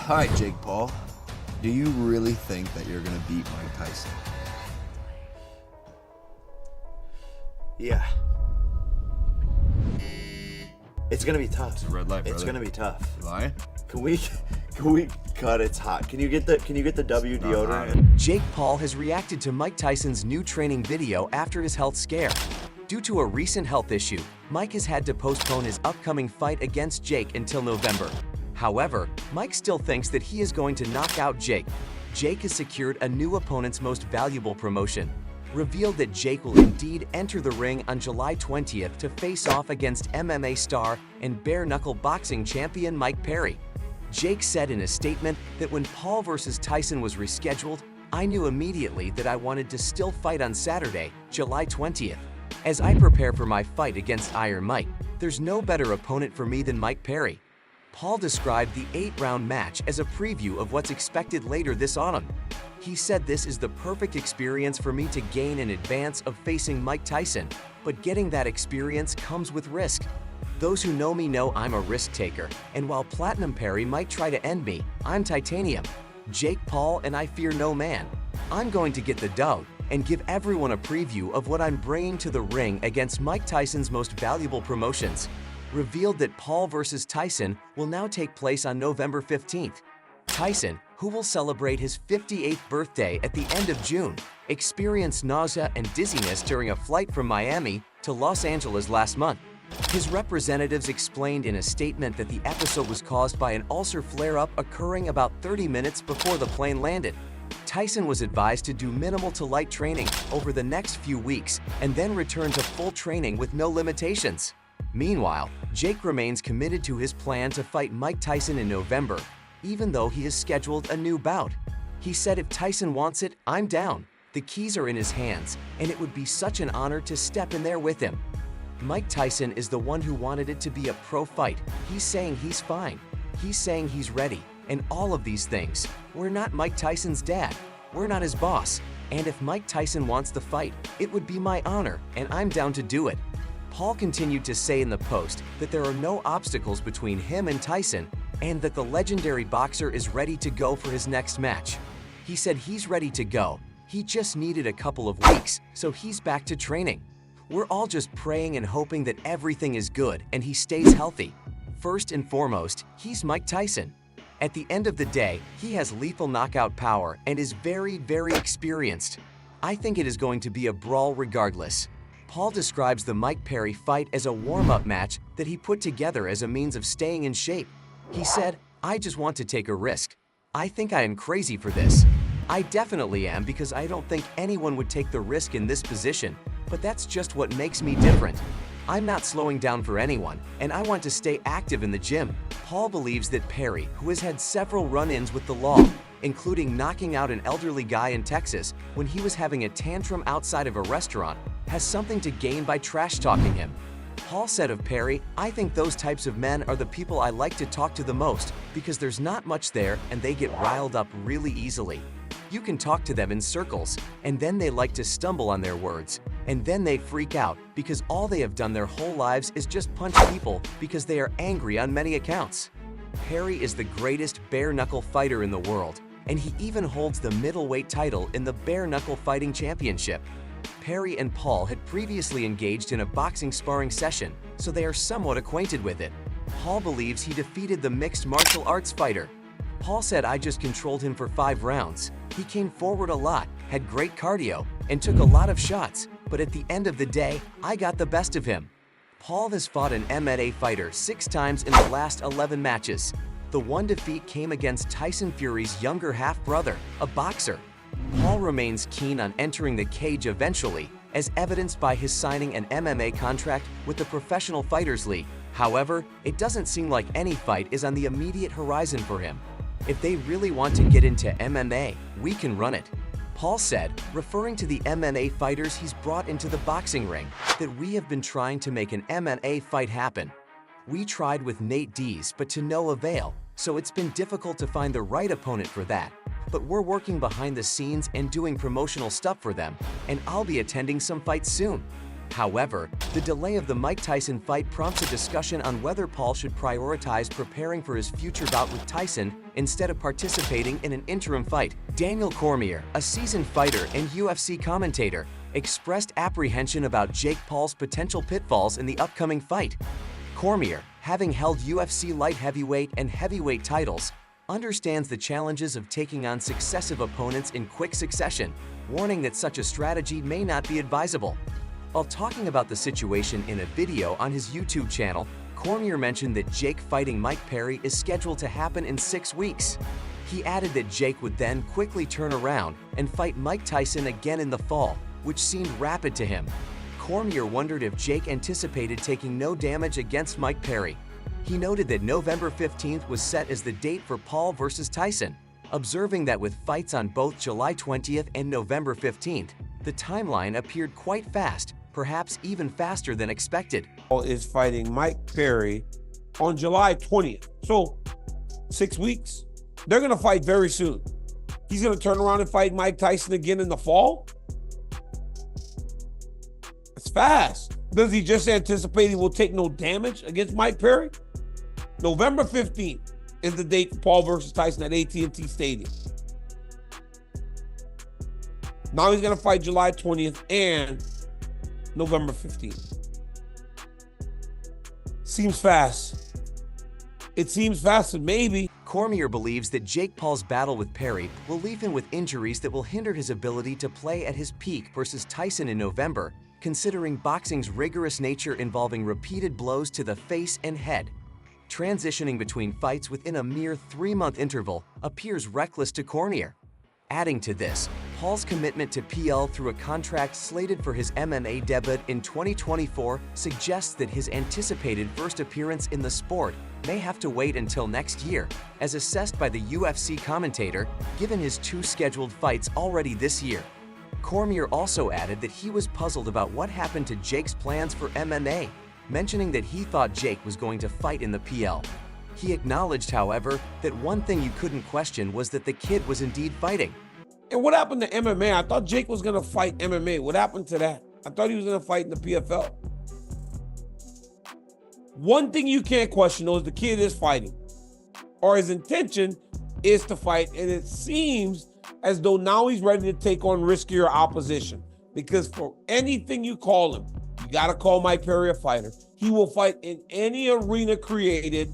All right, Jake Paul, do you really think that you're going to beat Mike Tyson? Yeah. It's gonna be tough. It's a red light, brother. It's gonna be tough. You lying? Can we cut? It's hot. Can you get the W deodorant? Jake Paul has reacted to Mike Tyson's new training video after his health scare. Due to a recent health issue, Mike has had to postpone his upcoming fight against Jake until November. However, Mike still thinks that he is going to knock out Jake. Jake has secured a new opponent's most valuable promotion. Revealed that Jake will indeed enter the ring on July 20th to face off against MMA star and bare-knuckle boxing champion Mike Perry. Jake said in a statement that when Paul vs. Tyson was rescheduled, I knew immediately that I wanted to still fight on Saturday, July 20th. As I prepare for my fight against Iron Mike, there's no better opponent for me than Mike Perry. Paul described the 8-round match as a preview of what's expected later this autumn. He said this is the perfect experience for me to gain in advance of facing Mike Tyson, but getting that experience comes with risk. Those who know me know I'm a risk taker, and while Platinum Perry might try to end me, I'm titanium. Jake Paul and I fear no man. I'm going to get the dough and give everyone a preview of what I'm bringing to the ring against Mike Tyson's most valuable promotions. Revealed that Paul vs. Tyson will now take place on November 15th. Tyson, who will celebrate his 58th birthday at the end of June, experienced nausea and dizziness during a flight from Miami to Los Angeles last month. His representatives explained in a statement that the episode was caused by an ulcer flare-up occurring about 30 minutes before the plane landed. Tyson was advised to do minimal to light training over the next few weeks and then return to full training with no limitations. Meanwhile, Jake remains committed to his plan to fight Mike Tyson in November, even though he has scheduled a new bout. He said if Tyson wants it, I'm down. The keys are in his hands, and it would be such an honor to step in there with him. Mike Tyson is the one who wanted it to be a pro fight. He's saying he's fine. He's saying he's ready, and all of these things. We're not Mike Tyson's dad. We're not his boss. And if Mike Tyson wants the fight, it would be my honor, and I'm down to do it. Paul continued to say in the post that there are no obstacles between him and Tyson, and that the legendary boxer is ready to go for his next match. He said he's ready to go. He just needed a couple of weeks, so he's back to training. We're all just praying and hoping that everything is good and he stays healthy. First and foremost, he's Mike Tyson. At the end of the day, he has lethal knockout power and is very, very experienced. I think it is going to be a brawl regardless. Paul describes the Mike Perry fight as a warm-up match that he put together as a means of staying in shape. He said, I just want to take a risk. I think I am crazy for this. I definitely am because I don't think anyone would take the risk in this position, but that's just what makes me different. I'm not slowing down for anyone, and I want to stay active in the gym. Paul believes that Perry, who has had several run-ins with the law, including knocking out an elderly guy in Texas when he was having a tantrum outside of a restaurant, has something to gain by trash-talking him. Paul said of Perry, I think those types of men are the people I like to talk to the most because there's not much there and they get riled up really easily. You can talk to them in circles, and then they like to stumble on their words, and then they freak out because all they have done their whole lives is just punch people because they are angry on many accounts. Perry is the greatest bare-knuckle fighter in the world, and he even holds the middleweight title in the bare-knuckle fighting championship. Perry and Paul had previously engaged in a boxing sparring session, so they are somewhat acquainted with it. Paul believes he defeated the mixed martial arts fighter. Paul said I just controlled him for 5 rounds. He came forward a lot, had great cardio, and took a lot of shots, but at the end of the day, I got the best of him. Paul has fought an MMA fighter 6 times in the last 11 matches. The one defeat came against Tyson Fury's younger half-brother, a boxer. Paul remains keen on entering the cage eventually, as evidenced by his signing an MMA contract with the Professional Fighters League. However, it doesn't seem like any fight is on the immediate horizon for him. If they really want to get into MMA, we can run it. Paul said, referring to the MMA fighters he's brought into the boxing ring, that we have been trying to make an MMA fight happen. We tried with Nate Diaz, but to no avail, so it's been difficult to find the right opponent for that. But we're working behind the scenes and doing promotional stuff for them, and I'll be attending some fights soon. However, the delay of the Mike Tyson fight prompts a discussion on whether Paul should prioritize preparing for his future bout with Tyson instead of participating in an interim fight. Daniel Cormier, a seasoned fighter and UFC commentator, expressed apprehension about Jake Paul's potential pitfalls in the upcoming fight. Cormier, having held UFC light heavyweight and heavyweight titles, understands the challenges of taking on successive opponents in quick succession, warning that such a strategy may not be advisable. While talking about the situation in a video on his YouTube channel, Cormier mentioned that Jake fighting Mike Perry is scheduled to happen in 6 weeks. He added that Jake would then quickly turn around and fight Mike Tyson again in the fall, which seemed rapid to him. Cormier wondered if Jake anticipated taking no damage against Mike Perry. He noted that November 15th was set as the date for Paul versus Tyson, observing that with fights on both July 20th and November 15th, the timeline appeared quite fast, perhaps even faster than expected. Paul is fighting Mike Perry on July 20th. So 6 weeks. They're going to fight very soon. He's going to turn around and fight Mike Tyson again in the fall? It's fast. Does he just anticipate he will take no damage against Mike Perry? November 15th is the date for Paul versus Tyson at AT&T Stadium. Now he's going to fight July 20th and November 15th. Seems fast. It seems fast, and maybe. Cormier believes that Jake Paul's battle with Perry will leave him with injuries that will hinder his ability to play at his peak versus Tyson in November, considering boxing's rigorous nature involving repeated blows to the face and head. Transitioning between fights within a mere 3-month interval appears reckless to Cormier. Adding to this, Paul's commitment to PL through a contract slated for his MMA debut in 2024 suggests that his anticipated first appearance in the sport may have to wait until next year, as assessed by the UFC commentator, given his 2 scheduled fights already this year. Cormier also added that he was puzzled about what happened to Jake's plans for MMA, mentioning that he thought Jake was going to fight in the PL. He acknowledged, however, that one thing you couldn't question was that the kid was indeed fighting. And what happened to MMA? I thought Jake was going to fight MMA. What happened to that? I thought he was going to fight in the PFL. One thing you can't question, though, is the kid is fighting. Or his intention is to fight. And it seems as though now he's ready to take on riskier opposition. Because for anything you call him, you got to call Mike Perry a fighter. He will fight in any arena created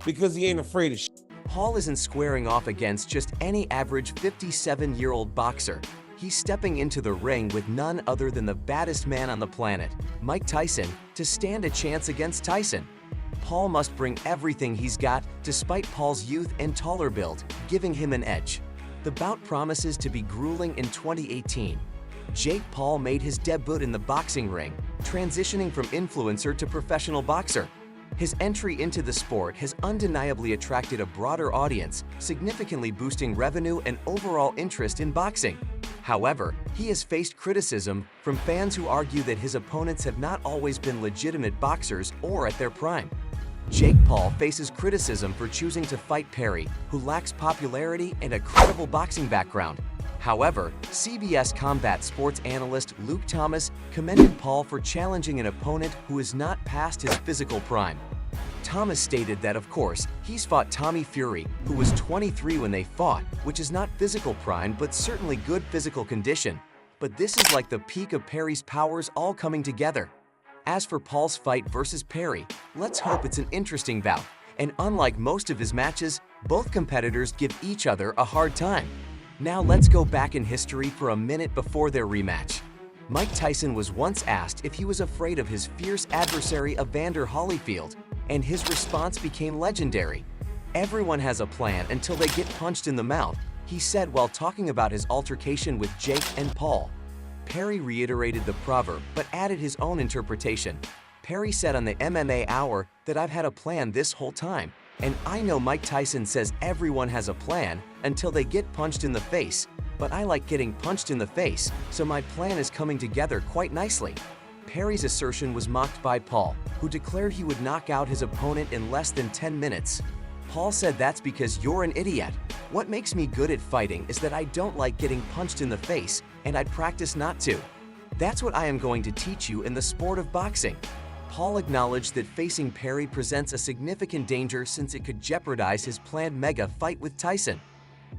because he ain't afraid of shit. Paul isn't squaring off against just any average 57-year-old boxer. He's stepping into the ring with none other than the baddest man on the planet, Mike Tyson, to stand a chance against Tyson. Paul must bring everything he's got, despite Paul's youth and taller build, giving him an edge. The bout promises to be grueling in 2018. Jake Paul made his debut in the boxing ring, transitioning from influencer to professional boxer. His entry into the sport has undeniably attracted a broader audience, significantly boosting revenue and overall interest in boxing. However, he has faced criticism from fans who argue that his opponents have not always been legitimate boxers or at their prime. Jake Paul faces criticism for choosing to fight Perry, who lacks popularity and a credible boxing background. However, CBS Combat Sports analyst Luke Thomas commended Paul for challenging an opponent who is not past his physical prime. Thomas stated that, of course, he's fought Tommy Fury, who was 23 when they fought, which is not physical prime but certainly good physical condition. But this is like the peak of Perry's powers all coming together. As for Paul's fight versus Perry, let's hope it's an interesting bout. And unlike most of his matches, both competitors give each other a hard time. Now let's go back in history for a minute before their rematch. Mike Tyson was once asked if he was afraid of his fierce adversary Evander Holyfield, and his response became legendary. "Everyone has a plan until they get punched in the mouth," he said while talking about his altercation with Jake and Paul. Perry reiterated the proverb but added his own interpretation. Perry said on the MMA Hour that "I've had a plan this whole time. And I know Mike Tyson says everyone has a plan until they get punched in the face, but I like getting punched in the face, so my plan is coming together quite nicely." Perry's assertion was mocked by Paul, who declared he would knock out his opponent in less than 10 minutes. Paul said, "That's because you're an idiot. What makes me good at fighting is that I don't like getting punched in the face, and I'd practice not to." That's what I am going to teach you in the sport of boxing. Paul acknowledged that facing Perry presents a significant danger since it could jeopardize his planned mega fight with Tyson.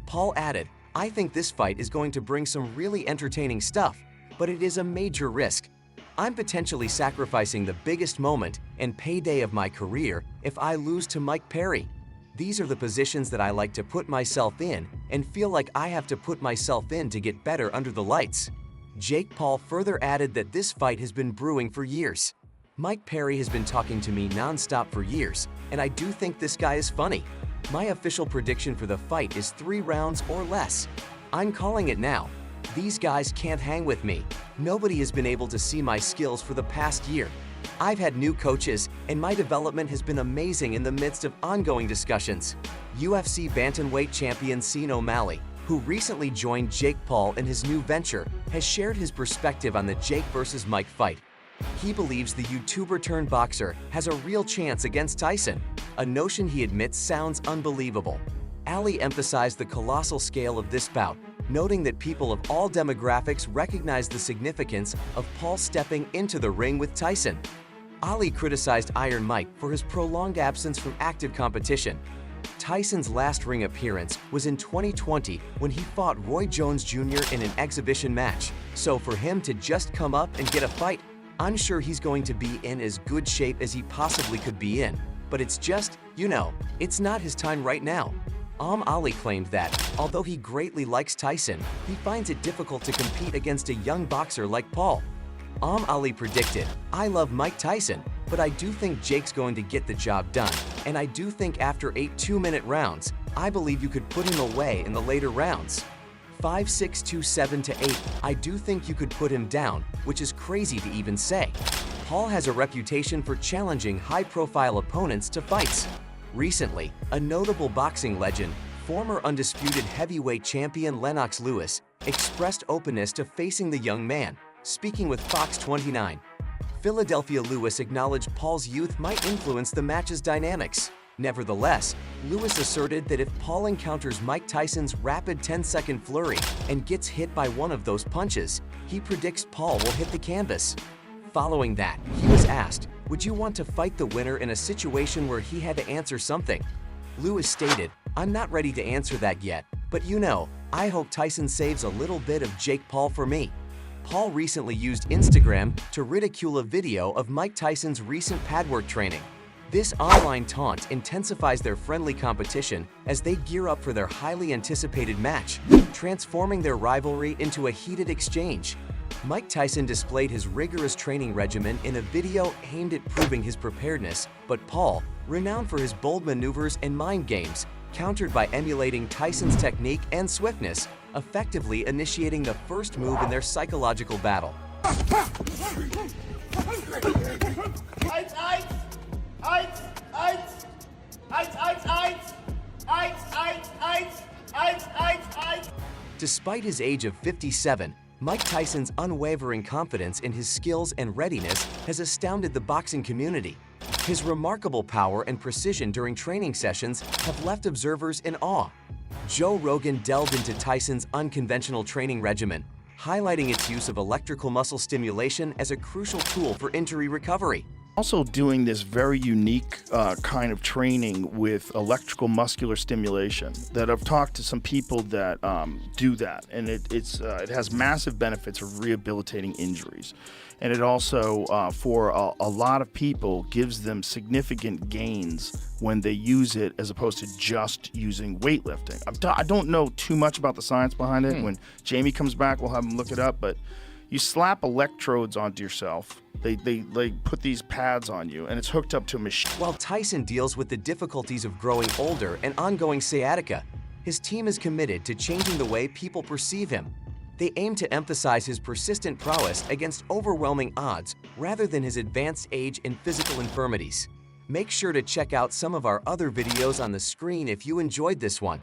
Paul added, "I think this fight is going to bring some really entertaining stuff, but it is a major risk. I'm potentially sacrificing the biggest moment and payday of my career if I lose to Mike Perry. These are the positions that I like to put myself in and feel like I have to put myself in to get better under the lights." Jake Paul further added that this fight has been brewing for years. "Mike Perry has been talking to me non-stop for years, and I do think this guy is funny. My official prediction for the fight is 3 rounds or less. I'm calling it now. These guys can't hang with me. Nobody has been able to see my skills for the past year. I've had new coaches, and my development has been amazing in the midst of ongoing discussions." UFC bantamweight champion Sean O'Malley, who recently joined Jake Paul in his new venture, has shared his perspective on the Jake vs. Mike fight. He believes the YouTuber-turned-boxer has a real chance against Tyson, a notion he admits sounds unbelievable. Ali emphasized the colossal scale of this bout, noting that people of all demographics recognize the significance of Paul stepping into the ring with Tyson. Ali criticized Iron Mike for his prolonged absence from active competition. Tyson's last ring appearance was in 2020 when he fought Roy Jones Jr. in an exhibition match, so for him to just come up and get a fight, I'm sure he's going to be in as good shape as he possibly could be in, but it's just, it's not his time right now. Ali claimed that, although he greatly likes Tyson, he finds it difficult to compete against a young boxer like Paul. Ali predicted, "I love Mike Tyson, but I do think Jake's going to get the job done, and I do think after 8 2-minute rounds, I believe you could put him away in the later rounds. 5, 6, 2, 7 to 8, I do think you could put him down, which is crazy to even say." Paul has a reputation for challenging high-profile opponents to fights. Recently, a notable boxing legend, former undisputed heavyweight champion Lennox Lewis, expressed openness to facing the young man, speaking with Fox 29. Philadelphia Lewis acknowledged Paul's youth might influence the match's dynamics. Nevertheless, Lewis asserted that if Paul encounters Mike Tyson's rapid 10-second flurry and gets hit by one of those punches, he predicts Paul will hit the canvas. Following that, he was asked, "Would you want to fight the winner in a situation where he had to answer something?" Lewis stated, "I'm not ready to answer that yet, but I hope Tyson saves a little bit of Jake Paul for me." Paul recently used Instagram to ridicule a video of Mike Tyson's recent pad work training. This online taunt intensifies their friendly competition as they gear up for their highly anticipated match, transforming their rivalry into a heated exchange. Mike Tyson displayed his rigorous training regimen in a video aimed at proving his preparedness, but Paul, renowned for his bold maneuvers and mind games, countered by emulating Tyson's technique and swiftness, effectively initiating the first move in their psychological battle. Despite his age of 57, Mike Tyson's unwavering confidence in his skills and readiness has astounded the boxing community. His remarkable power and precision during training sessions have left observers in awe. Joe Rogan delved into Tyson's unconventional training regimen, highlighting its use of electrical muscle stimulation as a crucial tool for injury recovery. Also doing this very unique kind of training with electrical muscular stimulation that I've talked to some people that do that, and it has massive benefits of rehabilitating injuries. And it also, for a lot of people, gives them significant gains when they use it as opposed to just using weightlifting. I don't know too much about the science behind it. When Jamie comes back, we'll have him look it up, but you slap electrodes onto yourself. They put these pads on you, and it's hooked up to a machine. While Tyson deals with the difficulties of growing older and ongoing sciatica, his team is committed to changing the way people perceive him. They aim to emphasize his persistent prowess against overwhelming odds rather than his advanced age and physical infirmities. Make sure to check out some of our other videos on the screen if you enjoyed this one.